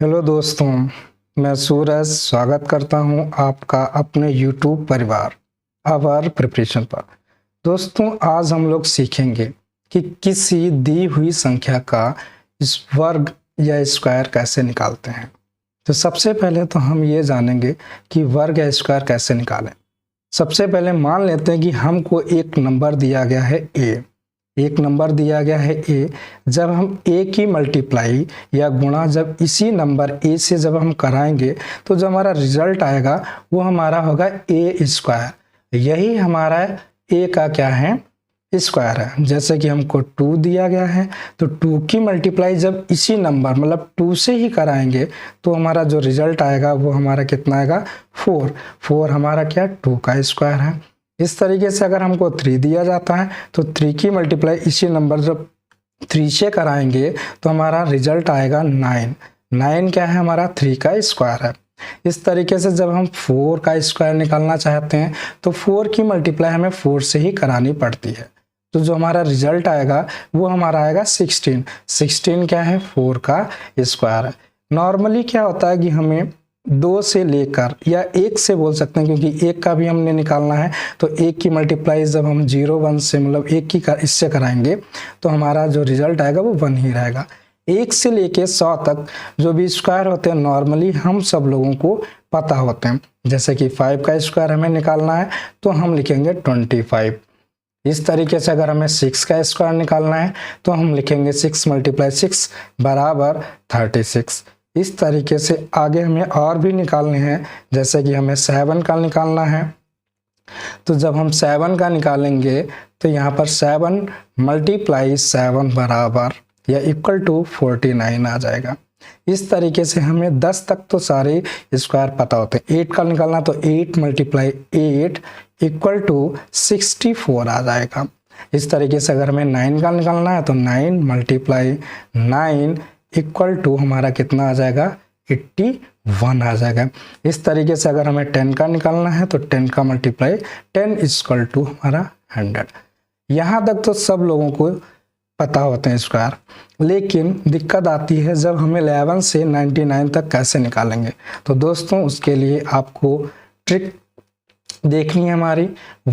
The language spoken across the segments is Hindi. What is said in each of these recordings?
हेलो दोस्तों, मैं सूरज स्वागत करता हूं आपका अपने YouTube परिवार आवर प्रिपरेशन पर। दोस्तों, आज हम लोग सीखेंगे कि किसी दी हुई संख्या का इस वर्ग या स्क्वायर कैसे निकालते हैं। तो सबसे पहले तो हम ये जानेंगे कि वर्ग या स्क्वायर कैसे निकालें। सबसे पहले मान लेते हैं कि हमको एक नंबर दिया गया है ए। एक नंबर दिया गया है ए। जब हम ए की मल्टीप्लाई या गुणा जब इसी नंबर ए से जब हम कराएंगे तो जो हमारा रिजल्ट आएगा वो हमारा होगा ए स्क्वायर। यही हमारा ए का क्या है, स्क्वायर है। जैसे कि हमको 2 दिया गया है तो 2 की मल्टीप्लाई जब इसी नंबर मतलब 2 से ही कराएंगे तो हमारा जो रिजल्ट आएगा वो हमारा कितना आएगा, 4। 4 हमारा क्या, 2 का स्क्वायर है। इस तरीके से अगर हमको 3 दिया जाता है तो 3 की मल्टीप्लाई इसी नंबर जब 3 से कराएंगे तो हमारा रिजल्ट आएगा 9। 9 क्या है, हमारा 3 का स्क्वायर है। इस तरीके से जब हम 4 का स्क्वायर निकालना चाहते हैं तो 4 की मल्टीप्लाई हमें 4 से ही करानी पड़ती है। तो जो हमारा रिजल्ट आएगा वो हमारा आएगा 16। 16 क्या है, 4 का स्क्वायर है। नॉर्मली क्या होता है कि हमें 2 से लेकर या 1 से बोल सकते हैं, क्योंकि 1 का भी हमने निकालना है तो 1 की मल्टीप्लाई जब हम 0 1 से मतलब 1 की इससे कराएंगे तो हमारा जो रिजल्ट आएगा वो 1 ही रहेगा। 1 से लेके 100 तक जो भी स्क्वायर होते हैं नॉर्मली हम सब लोगों को पता होते हैं। जैसे कि 5 का स्क्वायर हमें निकालना है तो हम लिखेंगे 25। इस तरीके से अगर हमें 6 का स्क्वायर निकालना है तो हम लिखेंगे 6 × 6 बराबर 36। इस तरीके से आगे हमें और भी निकालने हैं। जैसे कि हमें 7 का निकालना है तो जब हम 7 का निकालेंगे तो यहाँ पर 7 × 7 बराबर या इक्वल टू 49 आ जाएगा। इस तरीके से हमें 10 तक तो सारे स्क्वायर पता होते हैं। 8 का निकालना तो 8 × 8 इक्वल टू 64 आ जाएगा। इस तरीके से अगर हमें 9 का निकालना है तो 9 × 9 इक्वल टू हमारा कितना आ जाएगा, 81 आ जाएगा। इस तरीके से अगर हमें 10 का निकालना है तो 10 का मल्टीप्लाई 10 इक्वल टू हमारा 100। यहाँ तक तो सब लोगों को पता होते हैं स्क्वायर, लेकिन दिक्कत आती है जब हमें 11 से 99 तक कैसे निकालेंगे। तो दोस्तों उसके लिए आपको ट्रिक देखनी है हमारी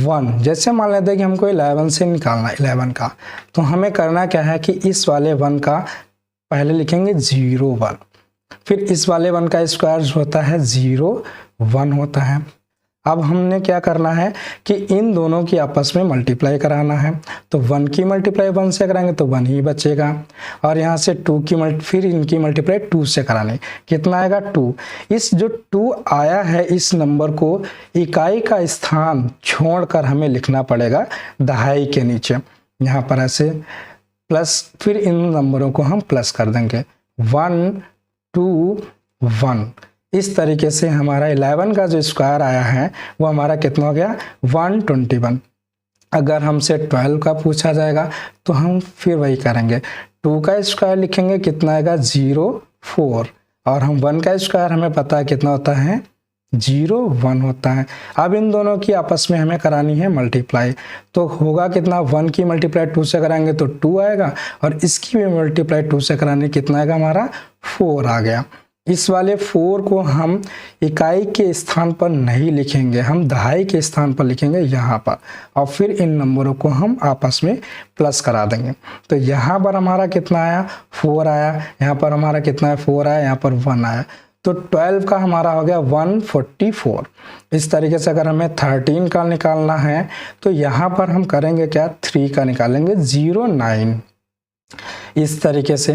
1। जैसे मान लेते हैं कि हमको 11 से निकालना है 11 का, तो हमें करना क्या है कि इस वाले 1 का पहले लिखेंगे 0 1, फिर इस वाले 1 का स्क्वायर जो होता है 0 1 होता है। अब हमने क्या करना है कि इन दोनों की आपस में मल्टीप्लाई कराना है। तो 1 की मल्टीप्लाई 1 से कराएंगे तो 1 ही बचेगा, और यहाँ से 2 की फिर इनकी मल्टीप्लाई 2 से करानी, कितना आएगा 2। इस जो 2 आया है इस नंबर को इकाई का स्थान छोड़कर हमें लिखना पड़ेगा दहाई के नीचे। यहाँ पर ऐसे प्लस, फिर इन नंबरों को हम प्लस कर देंगे 1 2 1। इस तरीके से हमारा 11 का जो स्क्वायर आया है वो हमारा कितना हो गया, 121। अगर हमसे 12 का पूछा जाएगा तो हम फिर वही करेंगे, 2 का स्क्वायर लिखेंगे, कितना आएगा 0 4, और हम 1 का स्क्वायर हमें पता है कितना होता है 0 1 होता है। अब इन दोनों की आपस में हमें करानी है मल्टीप्लाई, तो होगा कितना, 1 की मल्टीप्लाई 2 से कराएंगे तो 2 आएगा, और इसकी भी मल्टीप्लाई 2 से कराने कितना आएगा, हमारा 4 आ गया। इस वाले 4 को हम इकाई के स्थान पर नहीं लिखेंगे, हम दहाई के स्थान पर लिखेंगे यहाँ पर, और फिर इन नंबरों को हम आपस में प्लस करा देंगे। तो यहाँ पर हमारा कितना आया, 4 आया, यहाँ पर हमारा कितना है 4 आया, यहाँ पर 1 आया, तो 12 का हमारा हो गया 144। इस तरीके से अगर हमें 13 का निकालना है तो यहाँ पर हम करेंगे क्या, 3 का निकालेंगे 09। इस तरीके से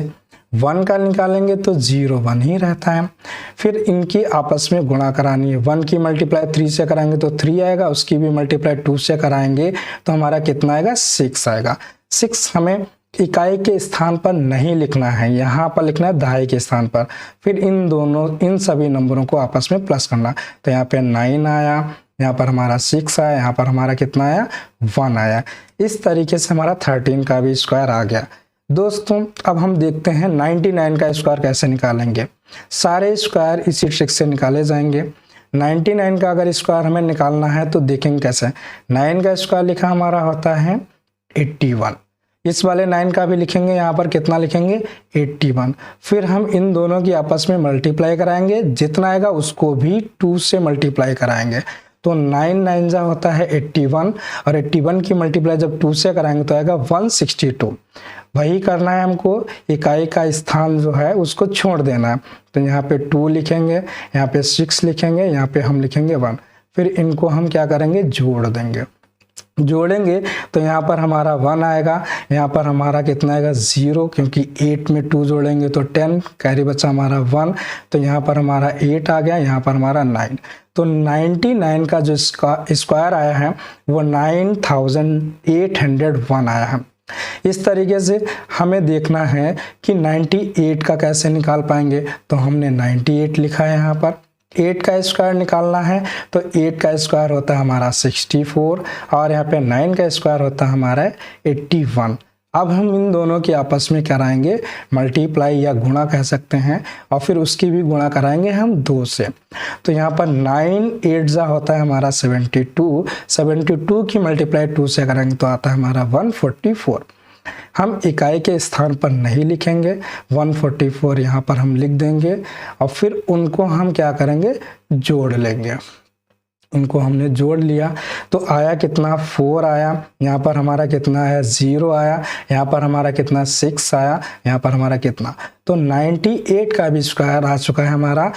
1 का निकालेंगे तो 0 1 ही रहता है। फिर इनकी आपस में गुणा करानी है, 1 की मल्टीप्लाई 3 से कराएंगे तो 3 आएगा, उसकी भी मल्टीप्लाई 2 से कराएंगे तो हमारा कितना आएगा, 6 आएगा। 6 हमें इकाई के स्थान पर नहीं लिखना है, यहाँ पर लिखना है दहाई के स्थान पर। फिर इन सभी नंबरों को आपस में प्लस करना, तो यहाँ पे 9 आया, यहाँ पर हमारा 6 आया, यहाँ पर हमारा कितना आया 1 आया। इस तरीके से हमारा 13 का भी स्क्वायर आ गया। दोस्तों अब हम देखते हैं 99 का स्क्वायर कैसे निकालेंगे। सारे स्क्वायर इसी ट्रिक से निकाले जाएंगे। 99 का अगर स्क्वायर हमें निकालना है तो देखेंगे कैसे। 9 का स्क्वायर लिखा हमारा होता है 81। इस वाले 9 का भी लिखेंगे, यहाँ पर कितना लिखेंगे 81। फिर हम इन दोनों की आपस में मल्टीप्लाई कराएंगे, जितना आएगा उसको भी 2 से मल्टीप्लाई कराएंगे। तो 9 9 जा होता है 81 और 81 की मल्टीप्लाई जब 2 से कराएंगे तो आएगा 162। वही करना है हमको, इकाई का स्थान जो है उसको छोड़ देना है। तो यहाँ पे 2 लिखेंगे, यहाँ पे 6 लिखेंगे, यहाँ पे हम लिखेंगे 1। फिर इनको हम क्या करेंगे, जोड़ देंगे। जोड़ेंगे तो यहाँ पर हमारा 1 आएगा, यहाँ पर हमारा कितना आएगा 0, क्योंकि 8 में 2 जोड़ेंगे तो 10, कैरी बचा हमारा 1। तो यहाँ पर हमारा 8 आ गया, यहाँ पर हमारा 9। तो 99 का जो स्क्वायर आया है वो 9801 आया है। इस तरीके से हमें देखना है कि 98 का कैसे निकाल पाएंगे। तो हमने 98 लिखा है, यहाँ पर 8 का स्क्वायर निकालना है तो 8 का स्क्वायर होता है हमारा 64 और यहाँ पे 9 का स्क्वायर होता है हमारा 81। अब हम इन दोनों की आपस में कराएंगे मल्टीप्लाई या गुणा कह सकते हैं, और फिर उसकी भी गुणा कराएंगे हम 2 से। तो यहाँ पर 9 8 जा होता है हमारा 72, 72 की मल्टीप्लाई 2 से करेंगे तो आता है हमारा 144। हम इकाई के स्थान पर नहीं लिखेंगे, 144 यहाँ पर हम लिख देंगे और फिर उनको हम क्या करेंगे, जोड़ लेंगे। इनको हमने जोड़ लिया तो आया कितना 4 आया, यहाँ पर हमारा कितना है 0 आया, यहाँ पर हमारा कितना 6 आया, यहाँ पर हमारा कितना, तो 98 का भी स्क्वायर आ चुका है हमारा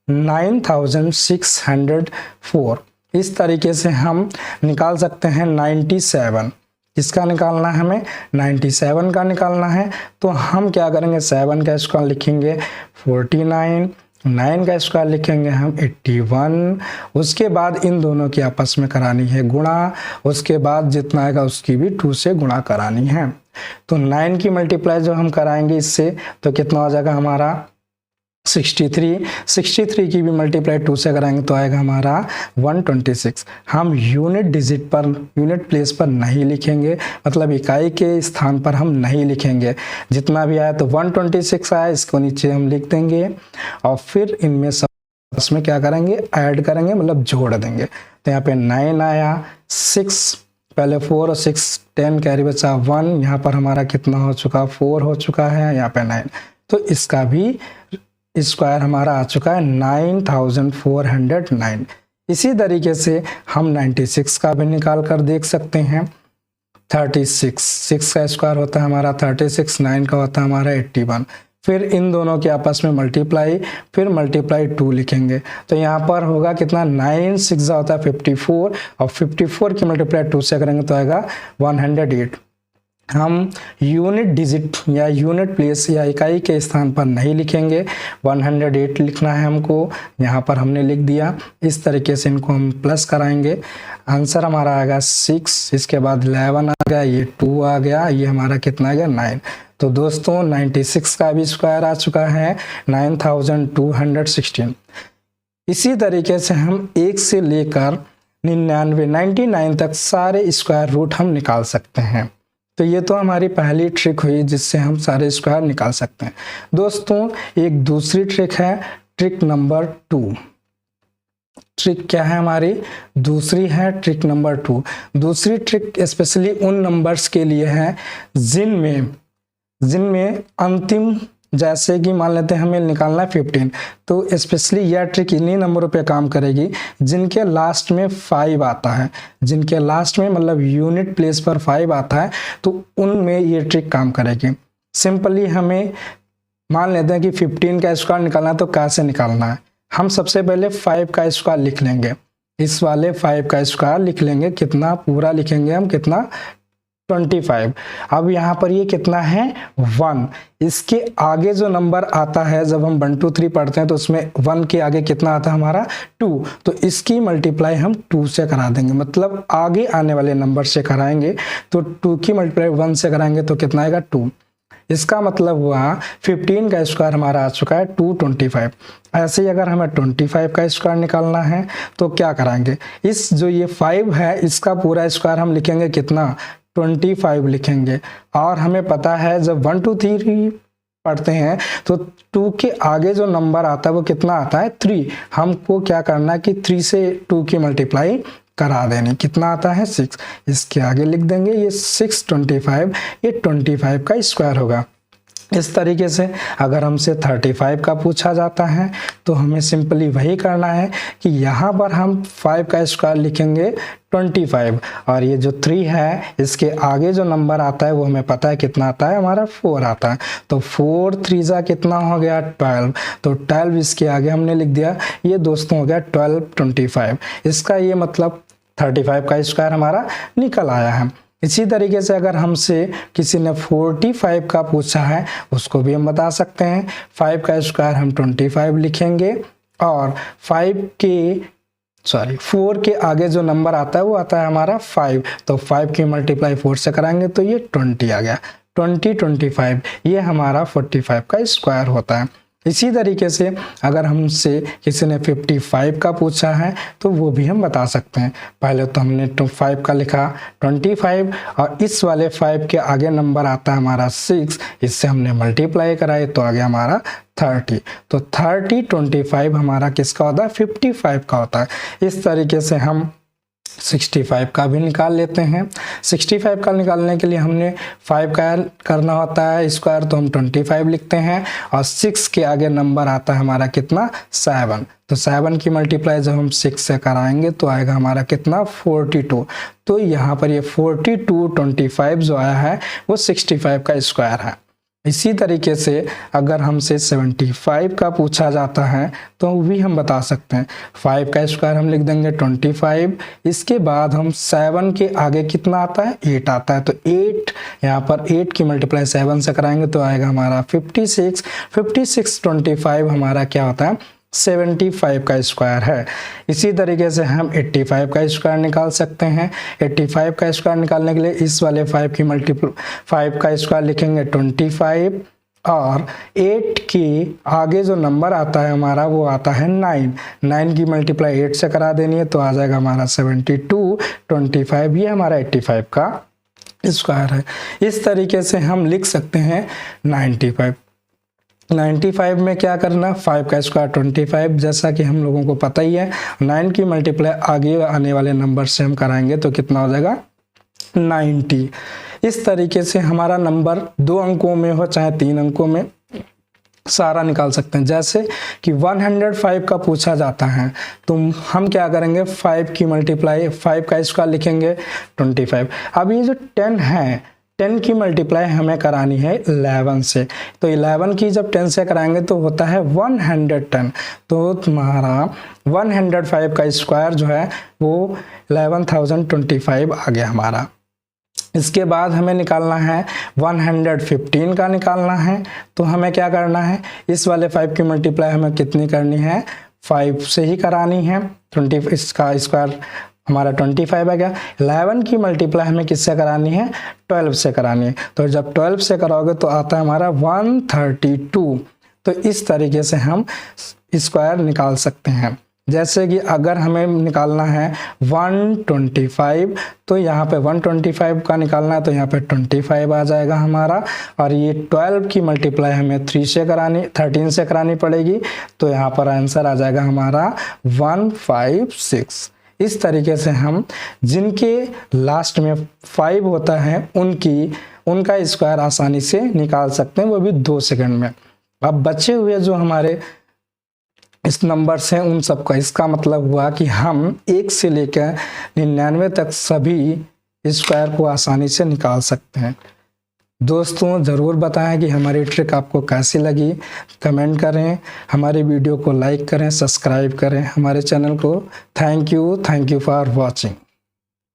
9604। इस तरीके से हम निकाल सकते हैं 97। किसका निकालना है हमें, 97 का निकालना है। तो हम क्या करेंगे, 7 का स्क्वायर लिखेंगे 49, 9 का स्क्वायर लिखेंगे हम 81। उसके बाद इन दोनों की आपस में करानी है गुणा, उसके बाद जितना आएगा उसकी भी 2 से गुणा करानी है। तो 9 की मल्टीप्लाई जो हम कराएंगे इससे तो कितना हो जाएगा हमारा 63, 63 की भी मल्टीप्लाई 2 से कराएंगे तो आएगा हमारा 126। हम यूनिट डिजिट पर, यूनिट प्लेस पर नहीं लिखेंगे, मतलब इकाई के स्थान पर हम नहीं लिखेंगे। जितना भी आया तो 126 आया, इसको नीचे हम लिख देंगे और फिर इनमें सब में क्या करेंगे, ऐड करेंगे, मतलब जोड़ देंगे। तो यहाँ पे 9 आया, 6 पहले 4 और 6 10 कैरी बचा 1, यहाँ पर हमारा कितना हो चुका 4 हो चुका है, यहाँ पे 9। तो इसका भी स्क्वायर हमारा आ चुका है 9409। इसी तरीके से हम 96 का भी निकाल कर देख सकते हैं। 36, 6 का स्क्वायर होता है हमारा 36, 9 का होता है हमारा 81। फिर इन दोनों के आपस में मल्टीप्लाई, फिर मल्टीप्लाई 2 लिखेंगे तो यहाँ पर होगा कितना 9 6 होता है 54 और 54 की मल्टीप्लाई 2 से करेंगे तो आएगा 108। हम यूनिट डिजिट या यूनिट प्लेस या इकाई के स्थान पर नहीं लिखेंगे, 108 लिखना है हमको। यहाँ पर हमने लिख दिया। इस तरीके से इनको हम प्लस कराएंगे, आंसर हमारा आएगा 6, इसके बाद 11 आ गया, ये 2 आ गया, ये हमारा कितना आ गया 9। तो दोस्तों 96 का भी स्क्वायर आ चुका है 9216। इसी तरीके से हम 1 से लेकर 99 99 तक सारे स्क्वायर रूट हम निकाल सकते हैं। तो ये तो हमारी पहली ट्रिक हुई जिससे हम सारे स्क्वायर निकाल सकते हैं। दोस्तों एक दूसरी ट्रिक है, ट्रिक नंबर 2। ट्रिक क्या है हमारी, दूसरी है ट्रिक नंबर 2। दूसरी ट्रिक स्पेशली उन नंबर्स के लिए है जिनमें अंतिम, जैसे कि मान लेते हैं हमें निकालना है 15, तो स्पेशली यह ट्रिक इन्हीं नंबरों पे काम करेगी जिनके लास्ट में 5 आता है। जिनके लास्ट में मतलब यूनिट प्लेस पर 5 आता है तो उनमें ये ट्रिक काम करेगी। सिंपली हमें मान लेते हैं कि 15 का स्क्वायर निकालना है तो कैसे निकालना है, हम सबसे पहले 5 का स्क्वायर लिख लेंगे। इस वाले 5 का स्क्वायर लिख लेंगे, कितना पूरा लिखेंगे हम, कितना 25। अब यहाँ पर ये कितना है 1, इसके आगे जो नंबर आता है जब हम 1 2 3 पढ़ते हैं तो उसमें 1 के आगे कितना आता है हमारा 2, तो इसकी मल्टीप्लाई हम 2 से करा देंगे, मतलब आगे आने वाले नंबर से कराएंगे। तो 2 की मल्टीप्लाई 1 से कराएंगे तो कितना आएगा 2। इसका मतलब हुआ 15 का स्क्वायर हमारा आ चुका है 225। ऐसे ही अगर हमें 25 का स्क्वायर निकालना है तो क्या कराएंगे, इस जो ये 5 है इसका पूरा स्क्वायर हम लिखेंगे कितना 25 लिखेंगे। और हमें पता है जब 1 2 3 पढ़ते हैं तो 2 के आगे जो नंबर आता है वो कितना आता है 3। हमको क्या करना है कि 3 से 2 की मल्टीप्लाई करा देनी। कितना आता है 6, इसके आगे लिख देंगे ये 625, ये 25 का स्क्वायर होगा। इस तरीके से अगर हमसे 35 का पूछा जाता है तो हमें सिंपली वही करना है कि यहाँ पर हम 5 का स्क्वायर लिखेंगे 25, और ये जो 3 है इसके आगे जो नंबर आता है वो हमें पता है कितना आता है, हमारा 4 आता है। तो 4 3 कितना हो गया 12, तो 12 इसके आगे हमने लिख दिया, ये दोस्तों हो गया 12 25। इसका ये मतलब 35 का स्क्वायर हमारा निकल आया है। इसी तरीके से अगर हमसे किसी ने 45 का पूछा है उसको भी हम बता सकते हैं। 5 का स्क्वायर हम 25 लिखेंगे और 4 के आगे जो नंबर आता है वो आता है हमारा 5, तो 5 की मल्टीप्लाई 4 से कराएंगे तो ये 20 आ गया। 25 ये हमारा 45 का स्क्वायर होता है। इसी तरीके से अगर हमसे किसी ने 55 का पूछा है तो वो भी हम बता सकते हैं। पहले तो हमने 5 का लिखा 25, और इस वाले 5 के आगे नंबर आता है हमारा 6, इससे हमने मल्टीप्लाई कराए तो आ गया हमारा 30। तो 30 25 हमारा किसका होता है, 55 का होता है। इस तरीके से हम 65 का भी निकाल लेते हैं। 65 का निकालने के लिए हमने 5 का करना होता है स्क्वायर, तो हम 25 लिखते हैं, और 6 के आगे नंबर आता है हमारा कितना 7, तो 7 की मल्टीप्लाई जब हम 6 से कराएंगे तो आएगा हमारा कितना 42। तो यहाँ पर ये 42 25 जो आया है वो 65 का स्क्वायर है। इसी तरीके से अगर हमसे 75 का पूछा जाता है तो भी हम बता सकते हैं। 5 का स्क्वायर हम लिख देंगे 25, इसके बाद हम 7 के आगे कितना आता है 8 आता है, तो 8 यहाँ पर 8 की मल्टीप्लाई 7 से कराएंगे तो आएगा हमारा 56। 56 25 हमारा क्या होता है 75 का स्क्वायर है। इसी तरीके से हम 85 का स्क्वायर निकाल सकते हैं। 85 का स्क्वायर निकालने के लिए इस वाले 5 की मल्टीप्लाई 5 का स्क्वायर लिखेंगे 25, और 8 के आगे जो नंबर आता है हमारा वो आता है 9। 9 की मल्टीप्लाई 8 से करा देनी है तो आ जाएगा हमारा 72 25, ये हमारा 85 का स्क्वायर है। इस तरीके से हम लिख सकते हैं 95 में क्या करना, 5 का स्क्वायर 25, जैसा कि हम लोगों को पता ही है। 9 की मल्टीप्लाई आगे आने वाले नंबर से हम कराएंगे तो कितना हो जाएगा 90। इस तरीके से हमारा नंबर 2 अंकों में हो चाहे 3 अंकों में सारा निकाल सकते हैं। जैसे कि 105 का पूछा जाता है तो हम क्या करेंगे, 5 की मल्टीप्लाई 5 का स्क्वायर लिखेंगे 25। अब ये जो 10 है, 10 की मल्टीप्लाई हमें करानी है 11 से, तो 11 की जब 10 से कराएंगे तो होता है 110। तो तुम्हारा 105 का स्क्वायर जो है वो 11,025 आ गया हमारा। इसके बाद हमें निकालना है 115 का निकालना है, तो हमें क्या करना है, इस वाले 5 की मल्टीप्लाई हमें कितनी करनी है 5 से ही करानी है। 20 इसका स्क्वायर हमारा 25 आ गया। 11 की मल्टीप्लाई हमें किससे करानी है 12 से करानी है, तो जब 12 से कराओगे तो आता है हमारा 132। तो इस तरीके से हम स्क्वायर निकाल सकते हैं। जैसे कि अगर हमें निकालना है 125 तो यहाँ पे 125 का निकालना है तो यहाँ पे 25 आ जाएगा हमारा, और ये 12 की मल्टीप्लाई हमें 13 से करानी पड़ेगी, तो यहाँ पर आंसर आ जाएगा हमारा 156। इस तरीके से हम जिनके लास्ट में 5 होता है उनका स्क्वायर आसानी से निकाल सकते हैं, वो भी 2 सेकंड में। अब बचे हुए जो हमारे इस नंबर से उन सब का, इसका मतलब हुआ कि हम 1 से लेकर 99 तक सभी स्क्वायर को आसानी से निकाल सकते हैं। दोस्तों ज़रूर बताएं कि हमारी ट्रिक आपको कैसी लगी, कमेंट करें, हमारे वीडियो को लाइक करें, सब्सक्राइब करें हमारे चैनल को। Thank you for watching.